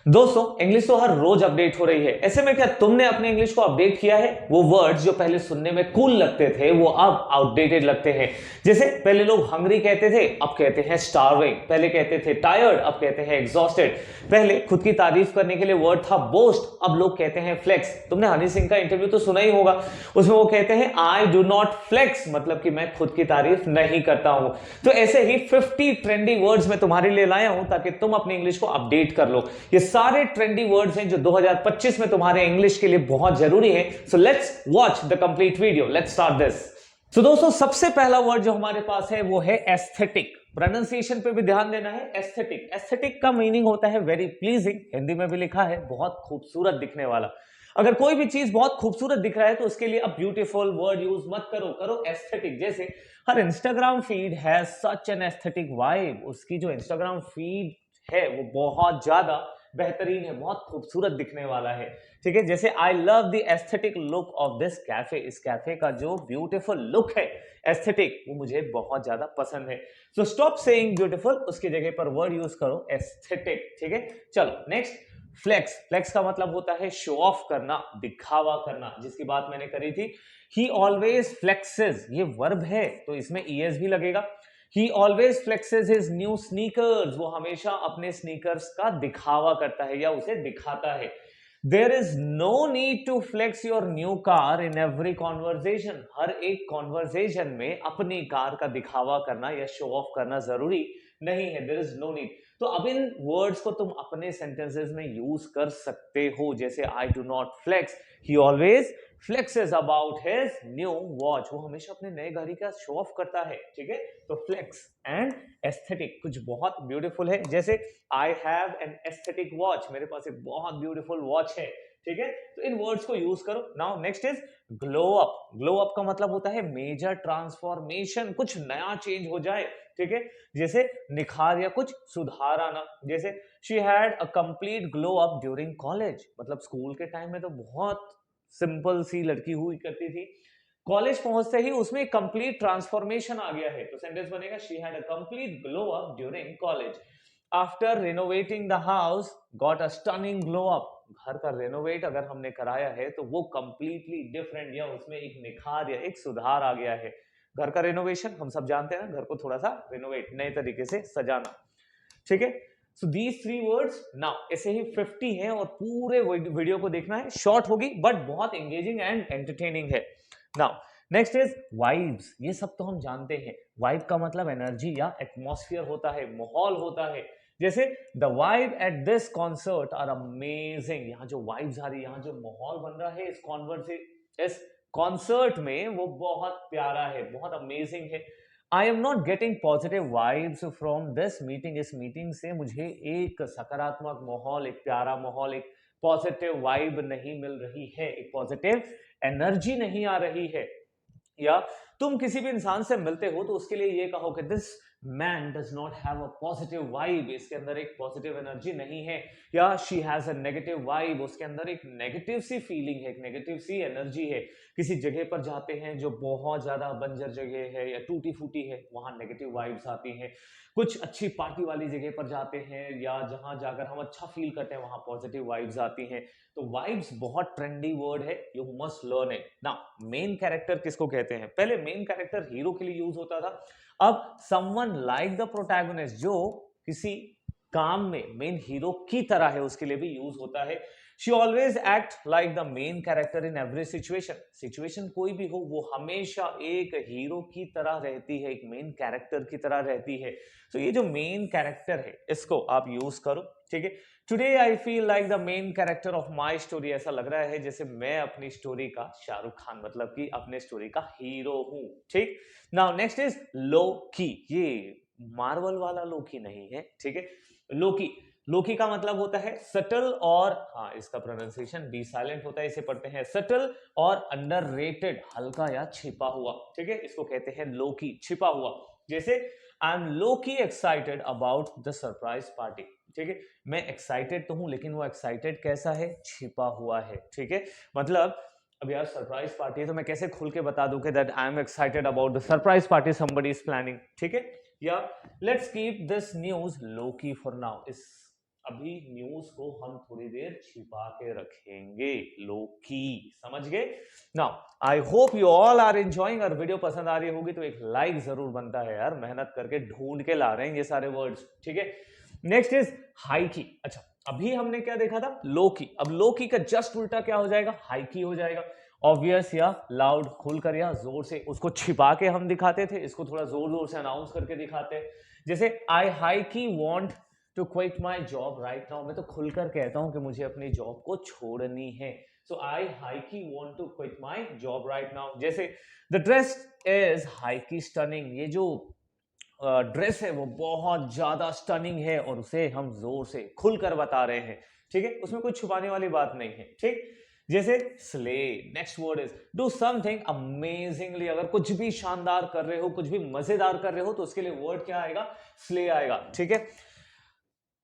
दोस्तों, इंग्लिश तो हर रोज अपडेट हो रही है। ऐसे में क्या तुमने अपने इंग्लिश को अपडेट किया है? वो वर्ड्स जो पहले सुनने में कूल लगते थे वो अब आउटडेटेड लगते हैं। जैसे पहले लोग हंग्री कहते थे, अब कहते हैं स्टार्विंग। पहले कहते थे टायर्ड, अब कहते हैं एग्जॉस्टेड। पहले खुद की तारीफ करने के लिए वर्ड था बोस्ट, अब लोग कहते हैं फ्लेक्स। तुमने हनी सिंह का इंटरव्यू तो सुना ही होगा, उसमें वो कहते हैं आई डू नॉट फ्लेक्स, मतलब कि मैं खुद की तारीफ नहीं करता हूं। तो ऐसे ही 50 ट्रेंडी वर्ड्स मैं तुम्हारे लिए लाया हूं ताकि तुम अपनी इंग्लिश को अपडेट कर लो। ये सारे ट्रेंडी वर्ड्स हैं जो 2025 में तुम्हारे इंग्लिश के लिए बहुत जरूरी है। So let's watch the complete video, let's start this. तो दोस्तों, सबसे पहला वर्ड जो हमारे पास है वो है एस्थेटिक। प्रोनाउंसिएशन पे भी ध्यान देना है। एस्थेटिक, एस्थेटिक का मीनिंग होता है वेरी प्लीजिंग। हिंदी में भी लिखा है बहुत खूबसूरत दिखने वाला। अगर कोई भी चीज बहुत खूबसूरत दिख रहा है तो उसके लिए अब ब्यूटीफुल वर्ड यूज मत करो, करो एस्थेटिक। जैसे हर Instagram feed has such an aesthetic vibe. उसकी जो इंस्टाग्राम फीड है वो बहुत ज्यादा बेहतरीन है, बहुत खूबसूरत दिखने वाला है। ठीक है, जैसे I love the aesthetic look of this cafe. इस कैफे का जो ब्यूटीफुल लुक है, एस्थेटिक, वो मुझे बहुत ज्यादा पसंद है। सो स्टॉप सेइंग ब्यूटीफुल, उसकी जगह पर वर्ड यूज करो एस्थेटिक। ठीक है, चलो नेक्स्ट। फ्लेक्स, फ्लेक्स का मतलब होता है शो ऑफ करना, दिखावा करना, जिसकी बात मैंने करी थी। ही ऑलवेज फ्लेक्सेस, ये वर्ब है तो इसमें ईएस भी लगेगा। He always flexes his new sneakers. वो हमेशा अपने स्नीकर्स का दिखावा करता है या उसे दिखाता है। There is no need to flex your new car in every conversation. हर एक conversation में अपनी कार का दिखावा करना या शो ऑफ करना जरूरी नहीं है। There is no need. तो अब इन वर्ड्स को तुम अपने सेंटेंसेस में यूज कर सकते हो। जैसे I do not flex, he always flexes about his new watch. वो हमेशा अपने नए घड़ी का शो ऑफ करता है। ठीक है, तो फ्लेक्स एंड एस्थेटिक कुछ बहुत ब्यूटीफुल है। जैसे I have an aesthetic watch, मेरे पास एक बहुत ब्यूटीफुल वॉच है। ठीक है, तो इन वर्ड्स को यूज करो। Now next is glow up. Glow up का मतलब होता है मेजर ट्रांसफॉर्मेशन, कुछ नया चेंज हो जाए। ठीक है, जैसे निखार या कुछ सुधार आना। जैसे she had a complete glow up during college, मतलब स्कूल के टाइम में तो बहुत सिंपल सी लड़की हुई करती थी, कॉलेज पहुंचते ही उसमें कंप्लीट ट्रांसफॉर्मेशन आ गया है। तो सेंटेंस बनेगा she had a complete glow up during college. After renovating the house got a stunning glow up. घर का रेनोवेट अगर हमने कराया है तो वो कंप्लीटली डिफरेंट या उसमें एक निखार या एक सुधार आ गया है। घर का रेनोवेशन हम सब जानते हैं ना, घर को थोड़ा सा रेनोवेट, नए तरीके से सजाना। ठीक है, so these three words. Now ऐसे ही 50 हैं और पूरे वीडियो को देखना है। शॉर्ट होगी बट बहुत एंगेजिंग एंड एंटरटेनिंग है। Now next is vibes. ये सब तो हम जानते हैं। वाइब का मतलब एनर्जी या एटमॉस्फेयर होता है, माहौल होता है। जैसे the vibe at this concert are amazing. यहाँ जो वाइब्स आ रही है, यहाँ जो माहौल बन रहा है इस कॉन्सर्ट में, वो बहुत प्यारा है, बहुत अमेजिंग है। I am not getting positive vibes from this meeting. इस मीटिंग से मुझे एक सकारात्मक माहौल, एक प्यारा माहौल, एक पॉजिटिव वाइब नहीं मिल रही है, एक पॉजिटिव एनर्जी नहीं आ रही है। या तुम किसी भी इंसान से मिलते हो तो उसके लिए ये कहो कि this man does not have a positive vibe, इसके अंदर एक पॉजिटिव एनर्जी नहीं है। या she has a negative vibe, उसके अंदर एक नेगेटिव सी फीलिंग है, एक नेगेटिव सी एनर्जी है। किसी जगह पर जाते हैं जो बहुत ज्यादा बंजर जगह है या टूटी फूटी है, वहां नेगेटिव वाइब्स आती हैं। कुछ अच्छी पार्टी वाली जगह पर जाते हैं या जहां जाकर हम अच्छा फील करते हैं, वहां पॉजिटिव वाइब्स आती हैं। तो वाइब्स बहुत ट्रेंडी वर्ड है, you must learn it. Now main character किसको कहते हैं? पहले मेन कैरेक्टर हीरो के लिए यूज होता था, अब समवन लाइक द प्रोटैगनिस्ट, जो किसी काम में मेन हीरो की तरह है, उसके लिए भी यूज होता है। She always act like the main character in every situation. Situation कोई भी हो, वो हमेशा एक हीरो की तरह रहती है, एक मेन कैरेक्टर की तरह रहती है। तो ये जो मेन कैरेक्टर है, इसको आप यूज करो। ठीक है, today I feel like the main character of my story. ऐसा लग रहा है जैसे मैं अपनी स्टोरी का शाहरुख खान, मतलब कि अपने स्टोरी का हीरो हूं। ठीक, नाउ नेक्स्ट इज लोकी। ये मार्वल वाला लोकी नहीं है। ठीक है, लोकी, लोकी का मतलब होता है सटल और, हाँ इसका प्रोनाउंसिएशन बी साइलेंट होता है, इसे पढ़ते हैं सटल और अंडररेटेड, हल्का या छिपा हुआ। ठीक है, इसको कहते हैं लोकी, छिपा हुआ। जैसे I am Loki excited about the surprise party. ठीक है, मैं एक्साइटेड तो हूं लेकिन वो एक्साइटेड कैसा है? छिपा हुआ है। ठीक है, मतलब अब यार सरप्राइज पार्टी है तो मैं कैसे खुल के बता दूं कि that I am excited about the surprise party somebody is planning. ठीक है, या लेट्स कीप दिस न्यूज लो की फॉर नाउ। इस अभी न्यूज को हम थोड़ी देर छिपा के रखेंगे, लो की, समझ गए? Now I hope you all are enjoying. अगर वीडियो पसंद आ रही होगी तो एक लाइक जरूर बनता है यार, मेहनत करके ढूंढ के ला रहे हैं ये सारे वर्ड्स, ठीक है? नेक्स्ट इज हाई की। अच्छा, अभी हमने क्या देखा था? लो की। अब लो की का जस्ट उल्टा क्या हो जाएगा? हाई की हो जाएगा। ऑब्वियस या लाउड, खुलकर या जोर से। उसको छिपा के हम दिखाते थे, इसको थोड़ा जोर जोर से अनाउंस करके दिखाते हैं। जैसे I highkey want to quit my job right now. मैं तो खुलकर कहता हूं कि मुझे अपनी जॉब को छोड़नी है। So I highkey want to quit my job right now. जैसे the dress is highkey stunning. ये जो ड्रेस है वो बहुत ज्यादा स्टनिंग है और उसे हम जोर से खुलकर बता रहे हैं, ठीक है? उसमें कोई छुपाने वाली बात नहीं है, ठीक? जैसे slay. Next word is do something amazingly. अगर कुछ भी शानदार कर रहे हो, कुछ भी मजेदार कर रहे हो, तो उसके लिए वर्ड क्या आएगा? स्ले आएगा, ठीक है?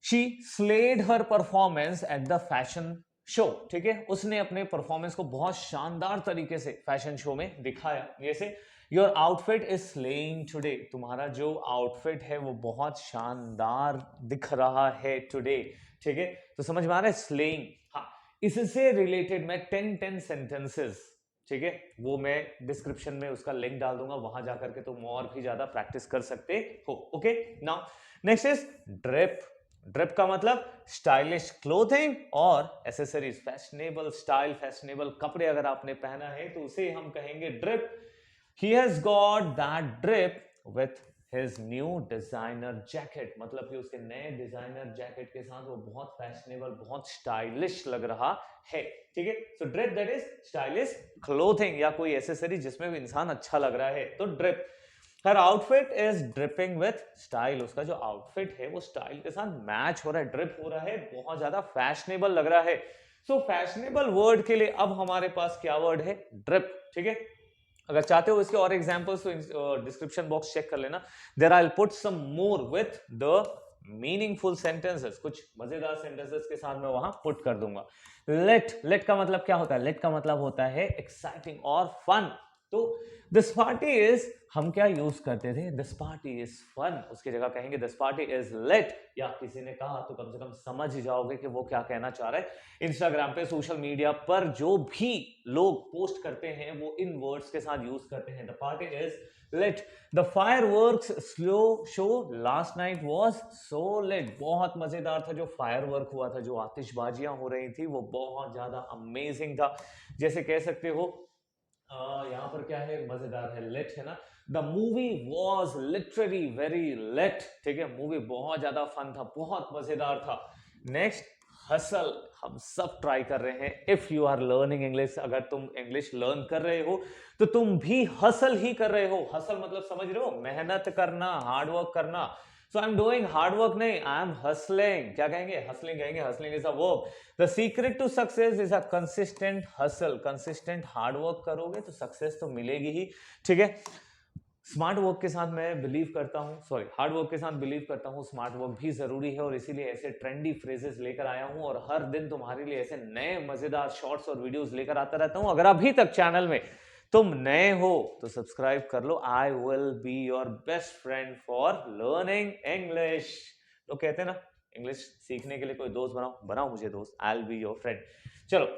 She slayed her performance at the fashion show, ठीक है? उसने अपने परफॉर्मेंस को बहुत शानदार तरीके से फैशन शो में दिखाया। जैसे your outfit is slaying today. तुम्हारा जो आउटफिट है वो बहुत शानदार दिख रहा है टुडे, ठीक है? तो समझ में आ रहा है स्लेइंग। हाँ, इससे रिलेटेड मैं 10 सेंटेंसेस, ठीक है, वो मैं डिस्क्रिप्शन में उसका लिंक डाल दूंगा, वहां जाकर के तुम और भी ज्यादा प्रैक्टिस कर सकते हो। Okay, now next is drip. Drip का मतलब स्टाइलिश क्लोथिंग और एसेसरीज। फैशनेबल स्टाइल, फैशनेबल कपड़े अगर आपने पहना है तो उसे हम कहेंगे drip. He has got that drip with his new designer jacket। मतलब कि उसके नए डिजाइनर जैकेट के साथ वो बहुत फैशनेबल, बहुत स्टाइलिश लग रहा है, ठीक है? So drip that is stylish clothing या कोई एसेसरी जिसमें भी इंसान अच्छा लग रहा है, तो drip. Her outfit is dripping with style. उसका जो आउटफिट है वो स्टाइल के साथ मैच हो रहा है, ड्रिप हो रहा है, बहुत ज्यादा फैशनेबल लग रहा है। सो फैशनेबल वर्ड के लिए अब हमारे पास क्या वर्ड है? ड्रिप, ठीक है? अगर चाहते हो इसके और एग्जांपल्स तो डिस्क्रिप्शन बॉक्स चेक कर लेना। There I will put some more with the meaningful sentences. कुछ मजेदार सेंटेंसेस के साथ मैं वहां पुट कर दूंगा। लेट का मतलब क्या होता है? लेट का मतलब होता है एक्साइटिंग और फन। तो दिस पार्टी इज, हम क्या यूज करते थे? दिस पार्टी इज फन, उसकी जगह कहेंगे दिस पार्टी इज लेट। या किसी ने कहा तो कम से कम समझ जाओगे कि वो क्या कहना चाह रहा है। इंस्टाग्राम पे, सोशल मीडिया पर जो भी लोग पोस्ट करते हैं वो इन वर्ड्स के साथ यूज करते हैं। The party is lit. The fireworks slow show last night was so lit. बहुत मजेदार था जो फायरवर्क हुआ था, जो आतिशबाजियां हो रही थी, वो बहुत ज्यादा अमेजिंग था। जैसे कह सकते हो यहां पर क्या है? मजेदार है, लेट है ना। The movie was literally very lit, ठीक है? मूवी बहुत ज्यादा फन था, बहुत मजेदार था। Next, hustle. हम सब ट्राई कर रहे हैं। If you are learning English, अगर तुम इंग्लिश लर्न कर रहे हो तो तुम भी हसल ही कर रहे हो। हसल मतलब समझ रहे हो? मेहनत करना, हार्डवर्क करना। So I am doing hard work नहीं, आई एम हसलिंग। क्या कहेंगे? हसलिंग कहेंगे। Hustling is a verb. The secret to success is a consistent hustle. Consistent hard work करोगे तो सक्सेस तो मिलेगी ही, ठीक है? स्मार्ट वर्क के साथ मैं बिलीव करता हूं, सॉरी, हार्ड वर्क के साथ बिलीव करता हूं, स्मार्ट वर्क भी जरूरी है और इसीलिए ऐसे ट्रेंडी फ्रेजेस लेकर आया हूं और हर दिन तुम्हारे लिए ऐसे नए मजेदार शॉर्ट्स और वीडियोस लेकर आता रहता हूं। अगर अभी तक चैनल में तुम नए हो तो सब्सक्राइब कर लो। I will be your best friend for learning English. तो कहते हैं ना, इंग्लिश सीखने के लिए कोई दोस्त बनाओ, बनाओ मुझे दोस्त। आई विल बी योर फ्रेंड। चलो,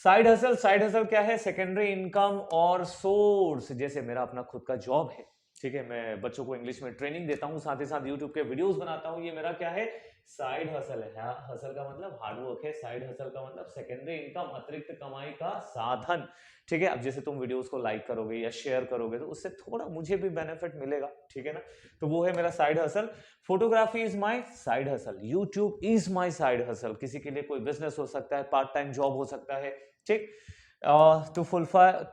साइड हसल। साइड हसल क्या है? सेकेंडरी इनकम और सोर्स। जैसे मेरा अपना खुद का जॉब है, ठीक है? मैं बच्चों को इंग्लिश में ट्रेनिंग देता हूँ, साथ ही साथ यूट्यूब के वीडियोस बनाता हूँ। ये मेरा क्या है? साइड हसल है। हसल का मतलब हार्डवर्क है, साइड हसल का मतलब सेकेंडरी इनकम, अतिरिक्त कमाई का साधन, ठीक है? अब जैसे तुम वीडियोस को लाइक करोगे या शेयर करोगे तो उससे थोड़ा मुझे भी बेनिफिट मिलेगा, ठीक है ना? तो वो है मेरा side hustle. Photography is my side hustle. YouTube is my side hustle. किसी के लिए कोई बिजनेस हो सकता है, पार्ट टाइम जॉब हो सकता है, ठीक?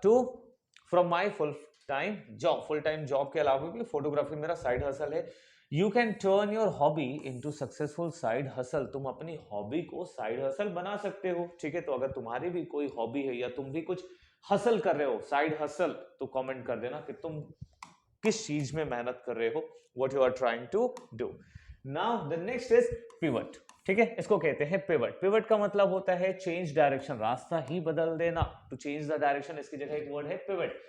To from my full time job, full time job के अलावा भी फोटोग्राफी मेरा साइड हसल है। You can turn your hobby into successful side hustle. तुम अपनी हॉबी को साइड हसल बना सकते हो, ठीक है? तो अगर तुम्हारी भी कोई हॉबी है या तुम भी कुछ हसल कर रहे हो, साइड हसल, तो कमेंट कर देना कि तुम किस चीज में मेहनत कर रहे हो, what you are trying to do. Now the next is pivot, ठीक है? इसको कहते हैं पिवट। पिवट का मतलब होता है चेंज डायरेक्शन, रास्ता ही बदल देना। टू चेंज द डायरेक्शन, इसकी जगह एक वर्ड है pivot.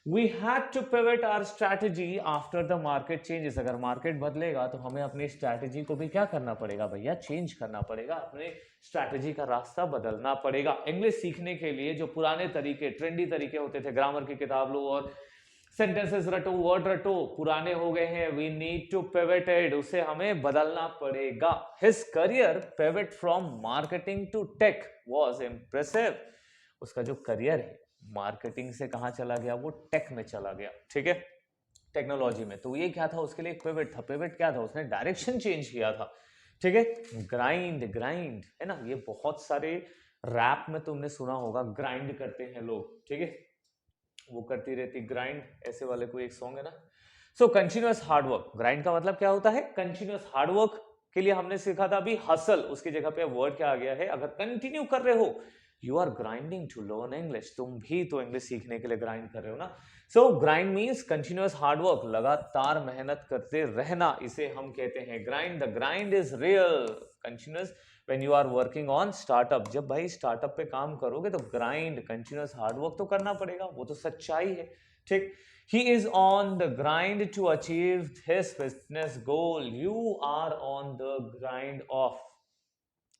We had to pivot our strategy after the market changes. अगर मार्केट बदलेगा तो हमें अपनी स्ट्रैटेजी को भी क्या करना पड़ेगा भैया, चेंज करना पड़ेगा, अपने स्ट्रैटेजी का रास्ता बदलना पड़ेगा। इंग्लिश सीखने के लिए जो पुराने तरीके, ट्रेंडी तरीके होते थे, ग्रामर की किताब लो और सेंटेंसेस रटो, वर्ड रटो, पुराने हो गए हैं। We need to pivot it, उसे हमें बदलना पड़ेगा। His career pivot from marketing to tech was impressive. उसका जो करियर है मार्केटिंग से कहां चला गया, वो टेक में चला गया, ठीक है, टेक्नोलॉजी में। तो ये क्या था, उसके लिए एक पिवट था। पिवट क्या था, उसने डायरेक्शन चेंज किया था, ठीक है। ग्राइंड, ग्राइंड है ना, ये बहुत सारे रैप में तुमने सुना होगा, ग्राइंड करते हैं लोग, ठीक है, वो करती रहती ग्राइंड, ऐसे वाले कोई एक सॉन्ग है ना। सो कंटिन्यूअस हार्डवर्क, ग्राइंड का मतलब क्या होता है, कंटिन्यूअस हार्डवर्क के लिए हमने सीखा था अभी हसल, उसकी जगह पे वर्ड क्या आ गया है, अगर कंटिन्यू कर रहे हो, you are grinding to learn English, तुम भी तो इंग्लिश सीखने के लिए ग्राइंड कर रहे हो ना। So grind means continuous hard work, लगातार मेहनत करते रहना, इसे हम कहते हैं grind. The grind is real continuous when you are working on startup. जब भाई स्टार्टअप पे काम करोगे तो ग्राइंड, कंटिन्यूअस हार्डवर्क तो करना पड़ेगा, वो तो सच्चाई है, ठीक। He is on the grind to achieve his business goal. You are on the grind of,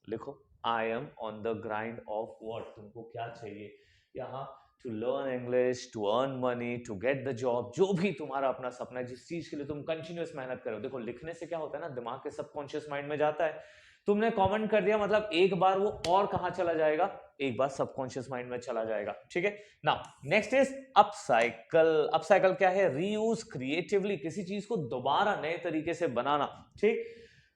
लिखो, I am on the grind of what? तुमको क्या चाहिए यहाँ, to learn English, to earn money, to get the job, जो भी तुम्हारा अपना सपना है, जिस चीज के लिए तुम कंटिन्यूअस मेहनत करो। देखो लिखने से क्या होता है ना, दिमाग के सबकॉन्शियस माइंड में जाता है। तुमने कमेंट कर दिया मतलब एक बार वो और कहां चला जाएगा, एक बार सबकॉन्शियस माइंड में चला जाएगा, ठीक है। Now next is upcycle. Upcycle क्या है, रीयूज क्रिएटिवली, किसी चीज को दोबारा नए तरीके से बनाना, ठीक।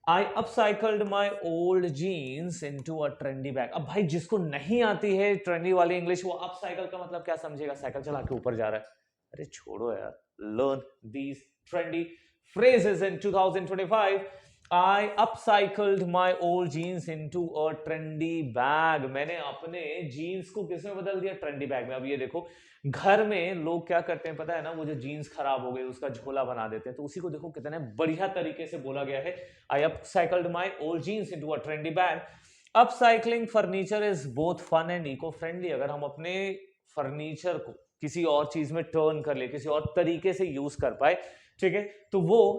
I upcycled my old jeans into a trendy bag। अब भाई जिसको नहीं आती है ट्रेंडी वाली इंग्लिश, वो अपसाइकल का मतलब क्या समझेगा, साइकिल चला के ऊपर जा रहा है, अरे छोड़ो यार। Learn these trendy phrases in 2025। I upcycled my old jeans into a trendy bag। मैंने अपने जीन्स को किसमें बदल दिया, ट्रेंडी बैग में। अब ये देखो, घर में लोग क्या करते हैं पता है ना, वो जो जीन्स खराब हो गई उसका झोला बना देते हैं, तो उसी को देखो कितने बढ़िया तरीके से बोला गया है, I upcycled my old jeans into a trendy bag। Upcycling furniture is both fun and eco friendly. अगर हम अपने फर्नीचर को किसी और चीज में टर्न कर ले, किसी और तरीके से यूज कर पाए, ठीक है, तो वो